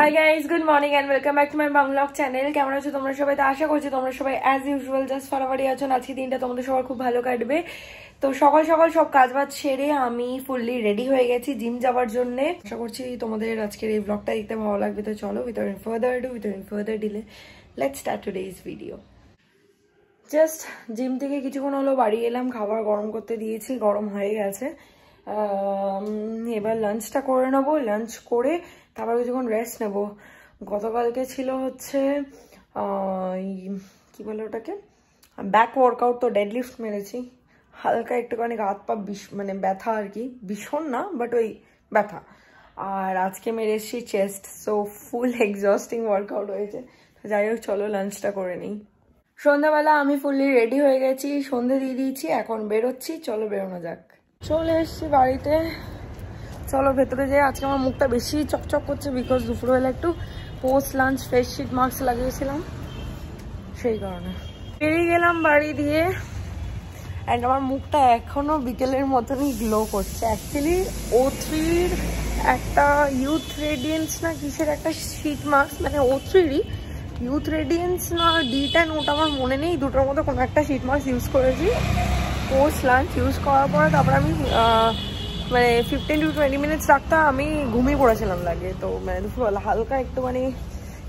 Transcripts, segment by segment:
High guys, good morning and welcome back to my Bangla channel. কেমন আছো তোমরা সবাই? তো আশা করছি তোমরা সবাই অ্যাজ ইউজুয়াল জাস্ট ফারাফারি আছো। আজকে দিনটা তোমাদের সবার খুব ভালো কাটবে। তো সকাল সকাল সব কাজবাজ সেরে আমি ফুললি রেডি হয়ে গেছি জিম যাওয়ার জন্য। আশা করছি তোমাদের আজকের এই ব্লগটা দেখতে ভালো লাগবে। তো চলো, without further delay let's start today's video. Just gym থেকে কিছুক্ষণ হলো বাড়ি এলাম, খাবার গরম করতে দিয়েছি, গরম হয়ে গেছে। এবার লাঞ্চটা করে নেবো, লাঞ্চ করে তারপর কিছুক্ষণ রেস্ট নেব। গতকালকে ছিল হচ্ছে কি বলে ওটাকে, ব্যাক ওয়ার্কআউট। তো ডেডলিফট মেরেছি, হালকা একটুখানি হাত পা মানে ব্যথা আর কি, ভীষণ না বাট ওই ব্যথা। আর আজকে মেরেছি chest, so full exhausting workout হয়েছে। যাই হোক, চলো লাঞ্চটা করে নিই। সন্ধ্যাবেলা আমি ফুললি রেডি হয়ে গেছি, সন্ধে দিয়ে দিয়েছি, এখন বেরোচ্ছি। চলো বেরোনো যাক। চলে এসছি বাড়িতে, চলো ভেতরে যাই। আজকে আমার মুখটা বেশি চকচক করছে বিকজ দুপুরবেলা একটু post lunch face sheet mask লাগিয়েছিলাম, সেই কারণে। বেরিয়ে গেলাম বাড়ি দিয়ে, অ্যান্ড আমার মুখটা এখনো বিকেলের মতনই গ্লো করছে। অ্যাকচুয়ালি O3-র একটা ইউথ রেডিয়েন্স না কিসের একটা শিট মাস্ক, মানে O3-রই ইউথ রেডিয়েন্স না D10, ওটা আমার মনে নেই, দুটোর মধ্যে কোনো একটা শিট মাস্ক ইউজ করেছি পোস্ট লাঞ্চ। ইউজ করার পরে তারপরে আমি মানে 15 to 20 মিনিটস রাখতে আমি ঘুমিয়ে পড়েছিলাম লাগে। তো মানে দুপুরবেলা হালকা একটু মানে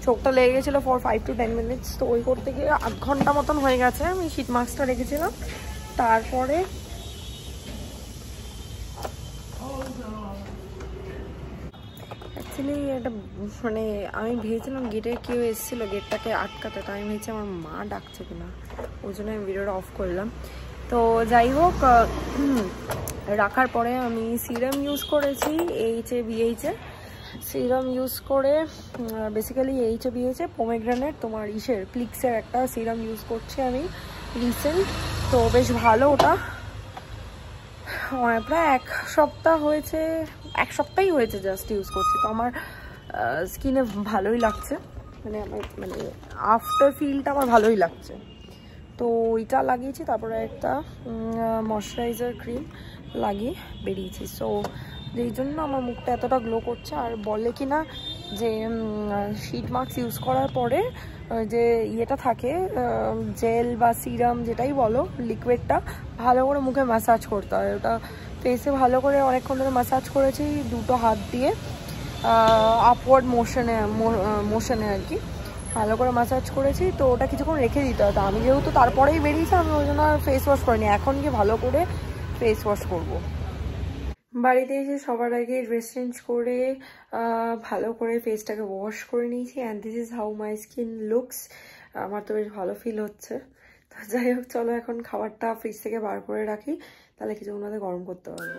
চোখটা লেগে গেছিলো ফর 5 to 10 মিনিটস। তো ওই করতে গিয়ে আধ ঘন্টা মতন হয়ে গেছে আমি শীত মাস্কটা রেখেছিলাম। তারপরে অ্যাকচুয়ালি একটা মানে আমি ভেবেছিলাম গেটে কেউ এসেছিলো গেটটাকে আটকাতে, তাই আমি ভেবেছি আমার মা ডাকছে কিনা, ওই জন্য আমি ভিডিওটা অফ করলাম। তো যাই হোক, রাখার পরে আমি সিরাম ইউজ করেছি BH সিরাম ইউজ করে, বেসিক্যালি BH পোমেগ্রানেট তোমার প্লিক্সের একটা সিরাম ইউজ করছি আমি রিসেন্ট। তো বেশ ভালো ওটা, প্রায় এক সপ্তাহই হয়েছে জাস্ট ইউজ করছি। তো আমার স্কিনে ভালোই লাগছে, মানে আমার মানে আফটার ফিলটা আমার ভালোই লাগছে। তো ওইটা লাগিয়েছি, তারপরে একটা ময়শ্চারাইজার ক্রিম লাগিয়ে বেরিয়েছি। সো যেই জন্য আমার মুখটা এতটা গ্লো করছে। আর বলে কি না যে শিট মাস্ক ইউজ করার পরে যে ইয়েটা থাকে জেল বা সিরাম যেটাই বলো, লিকুইডটা ভালো করে মুখে ম্যাসাজ করতে হয়। ওটা ফেসে ভালো করে অনেকক্ষণ ধরে ম্যাসাজ করেছি দুটো হাত দিয়ে, আপওয়ার্ড মোশনে আর কি ভালো করে ম্যাসাজ করেছি। তো ওটা কিছুক্ষণ রেখে দিতে হয়। তো আমি যেহেতু তারপরেই বেরিয়েছি, আমি ওই জন্য আর ফেস ওয়াশ করিনি, এখন গিয়ে ভালো করে ফেস ওয়াশ করবো। বাড়িতে এসে সবার আগে ড্রেস চেঞ্জ করে ভালো করে ফেসটাকে ওয়াশ করে নিয়েছি, and this is how my skin looks. আমার তো বেশ ভালো ফিল হচ্ছে। তো যাই হোক, চলো এখন খাবারটা ফ্রিজ থেকে বার করে রাখি, তাহলে কিছুক্ষণ মধ্যে গরম করতে পারবো।